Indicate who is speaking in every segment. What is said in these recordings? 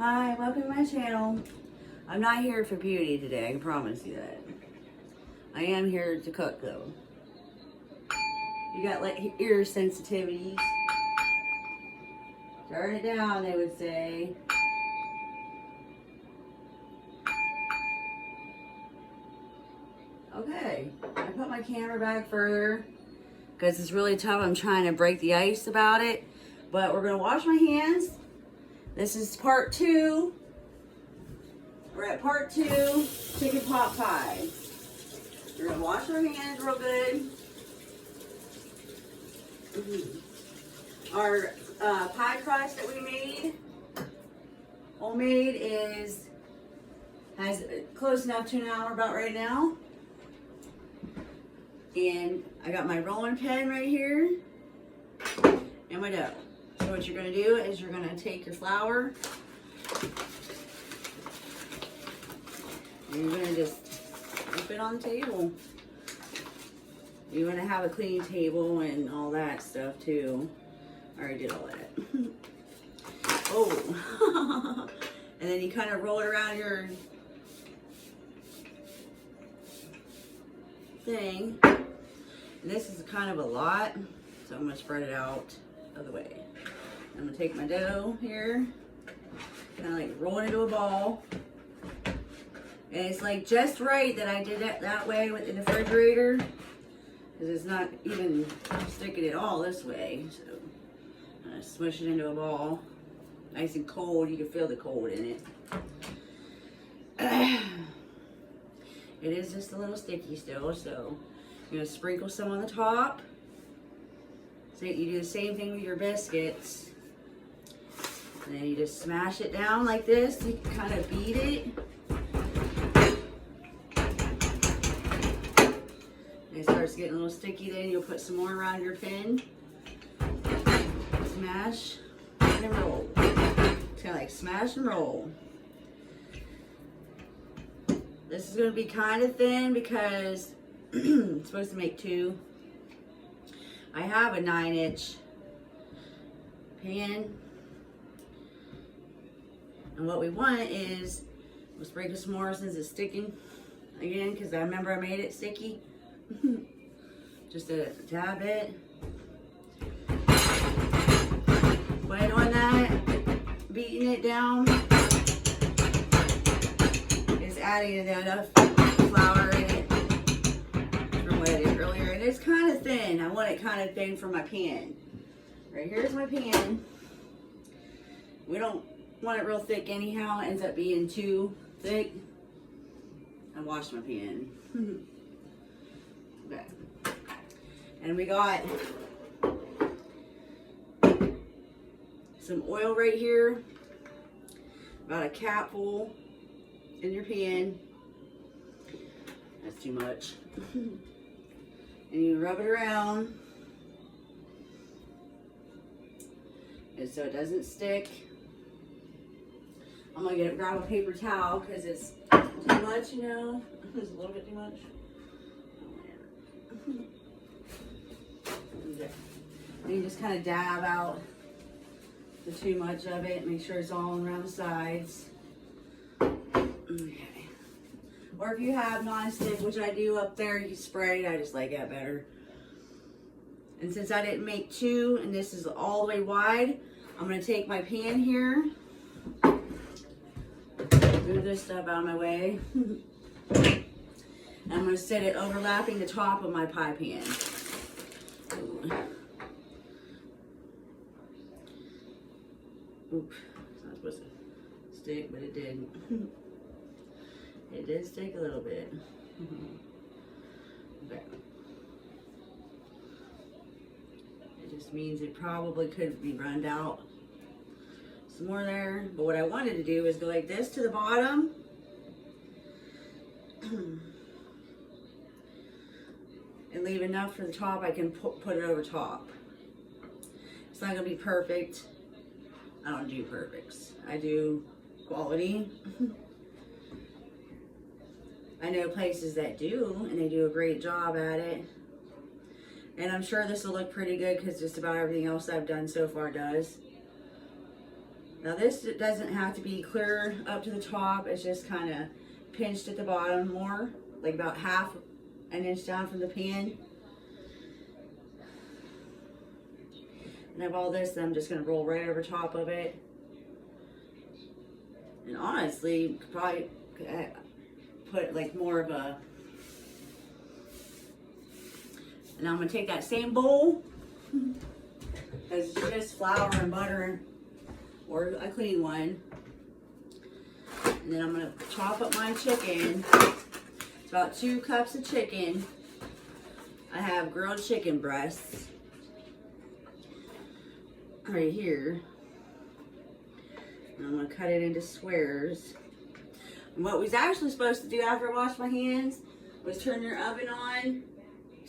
Speaker 1: Hi, welcome to my channel. I'm not here for beauty today, I can promise you that. I am here to cook though. You got like ear sensitivities. Turn it down, they would say. Okay, I put my camera back further because it's really tough. I'm trying to break the ice about it. But we're gonna wash my hands. This is part 2. We're at part 2, chicken pot pie. We're gonna wash our hands real good. Our pie crust that we made, homemade, has close enough to an hour about right now. And I got my rolling pin right here and my dough. So what you're gonna do is you're gonna take your flour and you're gonna just flip it on the table. You wanna have a clean table and all that stuff too. I already did all that. Oh, and then you kind of roll it around your thing. And this is kind of a lot, so I'm gonna spread it out of the way. I'm gonna take my dough here, kind of like roll it into a ball. And it's like just right that I did it that way with the refrigerator, because it's not even sticking at all this way. So I'm gonna smush it into a ball. Nice and cold, you can feel the cold in it. It is just a little sticky still, so you're gonna sprinkle some on the top. So you do the same thing with your biscuits. And then you just smash it down like this. You can kind of beat it. And it starts getting a little sticky, then you'll put some more around your pin. Smash and roll. It's kind of like smash and roll. This is going to be kind of thin because it's supposed to make 2. I have a 9-inch pan. And what we want is, we'll sprinkle some more since it's sticking again, because I remember I made it sticky. Just a tad bit. Wet on that, beating it down. Is adding enough flour in it from what I did earlier. And it's kind of thin. I want it kind of thin for my pan. Right here's my pan. We don't want it real thick anyhow. It ends up being too thick. I washed my pan. Okay. And we got some oil right here. About a capful in your pan. That's too much. And you rub it around. And so it doesn't stick. I'm gonna grab a paper towel because it's too much, you know. It's a little bit too much. And you just kind of dab out the too much of it. Make sure it's all around the sides. Okay. Or if you have non-stick, which I do up there, you spray. I just like that better. And since I didn't make 2, and this is all the way wide, I'm gonna take my pan here. Move this stuff out of my way. And I'm gonna set it overlapping the top of my pie pan. Oops, it's not supposed to stick, but it did. It did stick a little bit. Okay. It just means it probably could be runned out some more there. But what I wanted to do is go like this to the bottom. And leave enough for the top I can put it over top. It's not gonna be perfect. I don't do perfects. I do quality. I know places that do, and they do a great job at it. And I'm sure this will look pretty good because just about everything else I've done so far does. Now this doesn't have to be clear up to the top. It's just kind of pinched at the bottom more, like about half an inch down from the pan. And I have all this that I'm just going to roll right over top of it. And honestly, could probably put like more of a... And I'm going to take that same bowl, because it's just flour and butter, or a clean one. And then I'm going to chop up my chicken. It's about 2 cups of chicken. I have grilled chicken breasts right here. And I'm going to cut it into squares. And what was actually supposed to do after I washed my hands was turn your oven on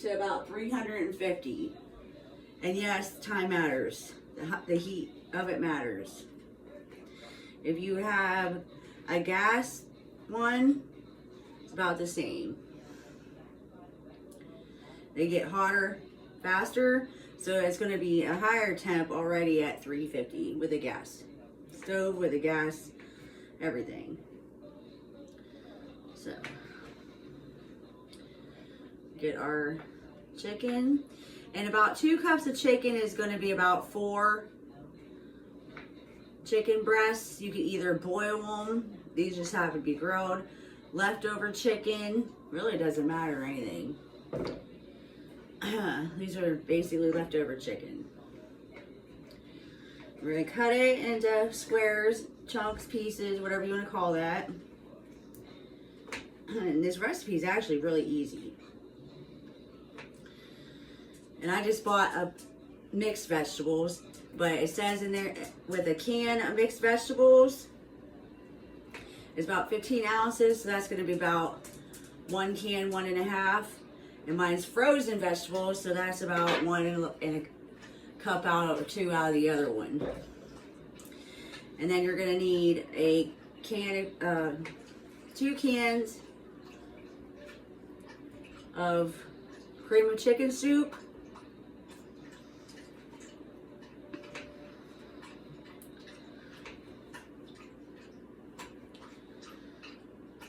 Speaker 1: to about 350. And yes, time matters. The heat of it matters. If you have a gas one, it's about the same. They get hotter faster, so it's going to be a higher temp already at 350 with a gas stove, with a gas, everything. So get our chicken, and about 2 cups of chicken is going to be about 4 chicken breasts. You can either boil them, these just have to be grilled. Leftover chicken, really doesn't matter or anything. These are basically leftover chicken. We're going to cut it into squares, chunks, pieces, whatever you want to call that. And this recipe is actually really easy. And I just bought a mixed vegetables, but it says in there with a can of mixed vegetables, it's about 15 ounces, so that's going to be about 1 can, 1.5. And mine's frozen vegetables, so that's about 1 and a cup out or 2 out of the other one. And then you're going to need a can, 2 cans of cream of chicken soup.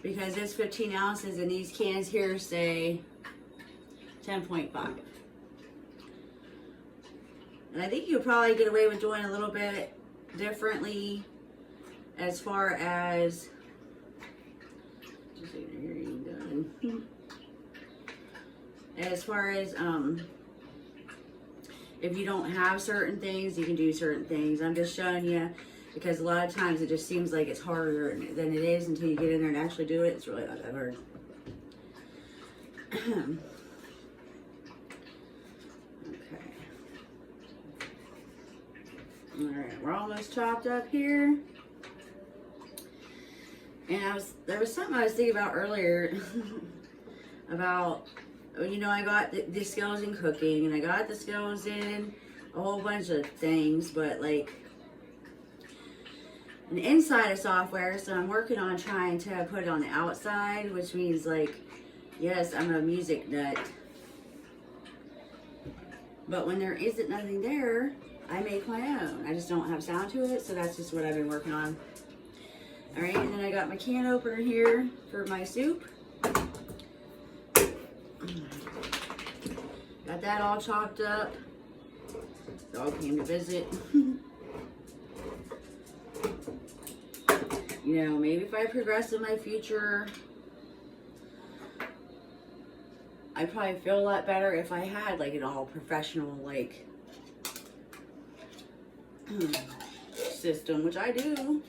Speaker 1: Because it's 15 ounces and these cans here say 10.5. And I think you'll probably get away with doing a little bit differently as far as, as far as if you don't have certain things, you can do certain things. I'm just showing you because a lot of times it just seems like it's harder than it is until you get in there and actually do it. It's really not that hard. Okay. Alright, we're almost chopped up here. And there was something I was thinking about earlier about, you know, I got the skills in cooking and I got the skills in a whole bunch of things, but like an inside of software, so I'm working on trying to put it on the outside, which means like, yes, I'm a music nut, but when there isn't nothing there, I make my own. I just don't have sound to it, so that's just what I've been working on. All right, and then I got my can opener here for my soup. Got that all chopped up. Dog came to visit. You know, maybe if I progress in my future, I'd probably feel a lot better if I had like an all professional like system, which I do.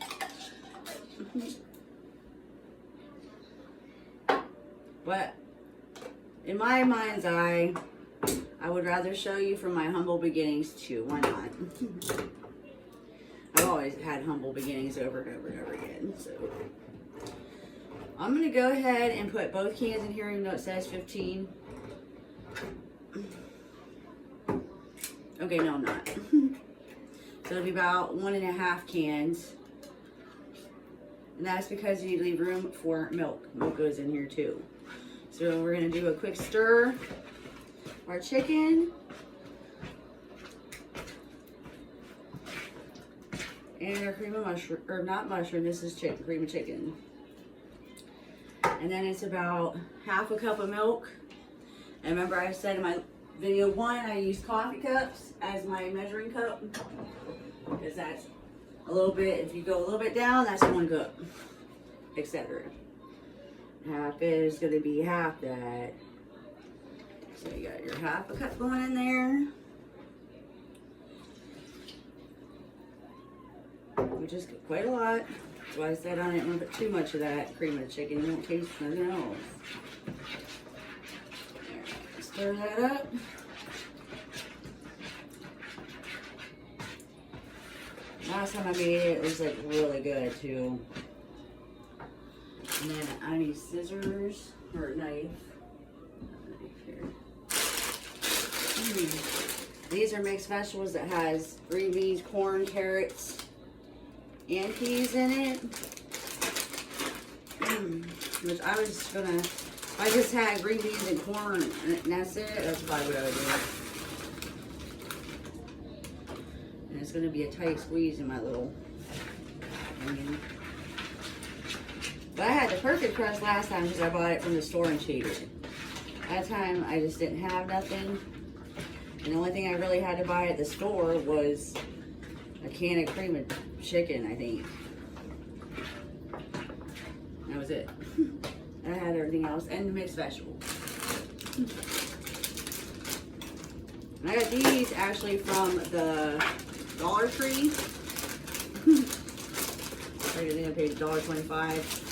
Speaker 1: But in my mind's eye, I would rather show you from my humble beginnings too. Why not? I've always had humble beginnings over and over and over again. So I'm going to go ahead and put both cans in here, even though it says 15. Okay, no, I'm not. So it'll be about 1.5 cans. And that's because you leave room for milk. Milk goes in here too. So we're going to do a quick stir. Our chicken. and cream of mushroom, or not mushroom, this is chicken, cream of chicken. And then it's about half a cup of milk. And remember I said in my video 1, I use coffee cups as my measuring cup. Because that's a little bit, if you go a little bit down, that's 1 cup, etc. Half is going to be half that. So you got your half a cup going in there. Which is quite a lot. That's why I said I didn't want to put too much of that cream of chicken. You won't taste nothing else. Stir that up. Last time I made it, it was like really good too. And then I need scissors or a knife. Here. These are mixed vegetables that has green beans, corn, carrots, and peas in it. Which I was gonna, if I just had green beans and corn and that's it, that's probably what I would do. And it's gonna be a tight squeeze in my little onion. But I had the perfect crust last time because I bought it from the store and cheated. That time I just didn't have nothing. And the only thing I really had to buy at the store was a can of cream of chicken, I think. That was it. I had everything else and the mixed vegetables. And I got these actually from the Dollar Tree. I think I paid $1.25.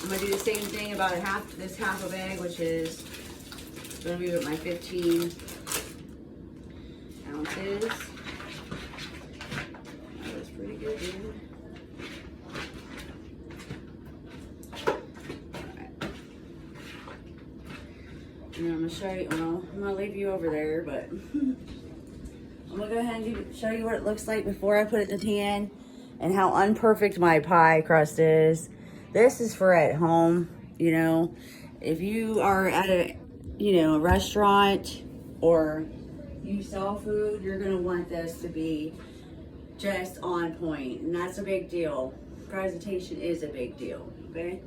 Speaker 1: I'm gonna do the same thing about this half of egg, which is gonna be with my 15 ounces. That was pretty good, dude. And I'm gonna show you, well, I'm gonna leave you over there, but I'm gonna go ahead and show you what it looks like before I put it in the pan and how unperfect my pie crust is. This is for at home, you know. If you are at a, you know, a restaurant or you sell food, you're gonna want this to be just on point, and that's a big deal. Presentation is a big deal, okay?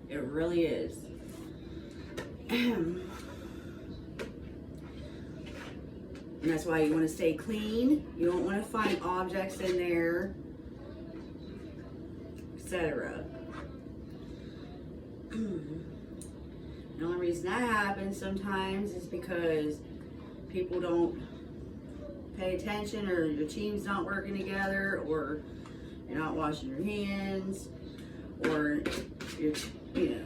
Speaker 1: It really is. And that's why you want to stay clean. You don't want to find objects in there, etc. The only reason that happens sometimes is because people don't pay attention, or your team's not working together, or you're not washing your hands, or you're, you know.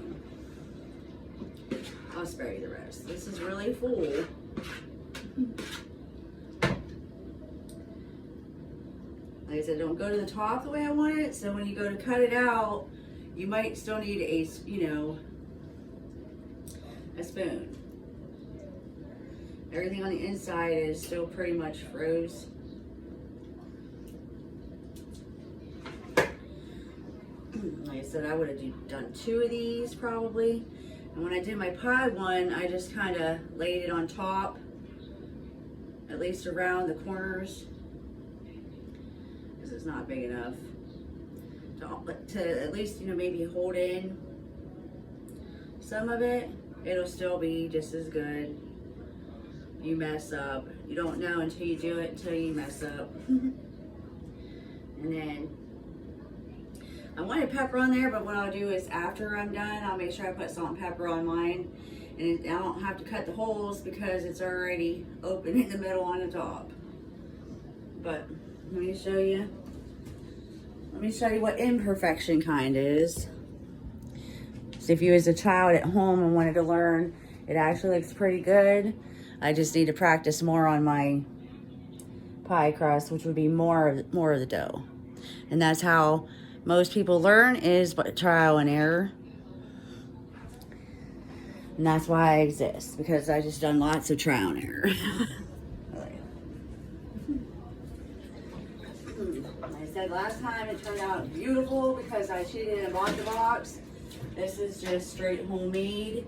Speaker 1: I'll spare you the rest. This is really full. Like I said, don't go to the top the way I want it. So when you go to cut it out, you might still need a, you know, a spoon. Everything on the inside is still pretty much froze. Like I said, I would have done 2 of these probably. And when I did my pie one, I just kind of laid it on top, at least around the corners, because it's not big enough to at least, you know, maybe hold in some of it. It'll still be just as good. You mess up, you don't know until you do it, until you mess up. And then I wanted pepper on there, but what I'll do is after I'm done, I'll make sure I put salt and pepper on mine, and I don't have to cut the holes because it's already open in the middle on the top. But let me show you what imperfection kind is. So if you as a child at home and wanted to learn, it actually looks pretty good. I just need to practice more on my pie crust, which would be more of the dough. And that's how most people learn, is by trial and error. And that's why I exist, because I just done lots of trial and error. Like I said last time, it turned out beautiful because I cheated and bought the box. This is just straight homemade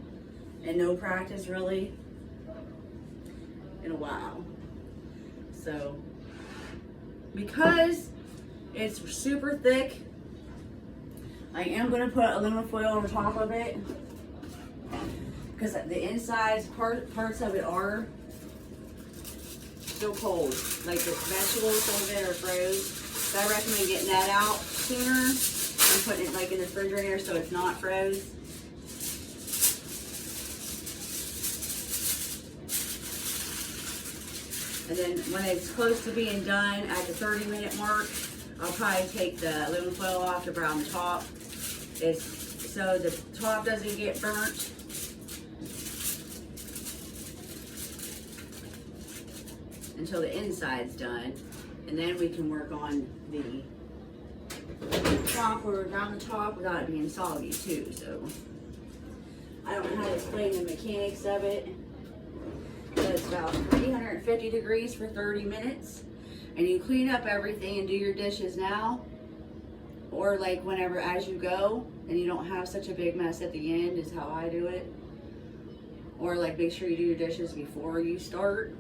Speaker 1: and no practice really in a while. So because it's super thick, I am going to put aluminum foil on top of it because the insides, parts of it are still cold. Like the vegetables, some of it are froze. So I recommend getting that out sooner and putting it like in the refrigerator so it's not froze. And then when it's close to being done at the 30-minute mark, I'll probably take the aluminum foil off to brown the top. So the top doesn't get burnt. Until the inside's done. And then we can work on the top or around the top without it being soggy too. So I don't know how to explain the mechanics of it. But it's about 350 degrees for 30 minutes. And you clean up everything and do your dishes now. Or like whenever as you go, and you don't have such a big mess at the end is how I do it. Or like make sure you do your dishes before you start.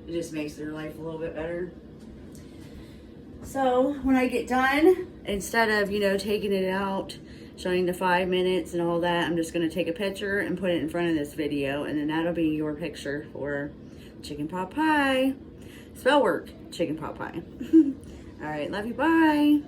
Speaker 1: It just makes their life a little bit better. So when I get done, instead of, you know, taking it out, showing the 5 minutes and all that, I'm just going to take a picture and put it in front of this video, and then that'll be your picture for chicken pot pie. SpellWork chicken pot pie. All right, love you, bye.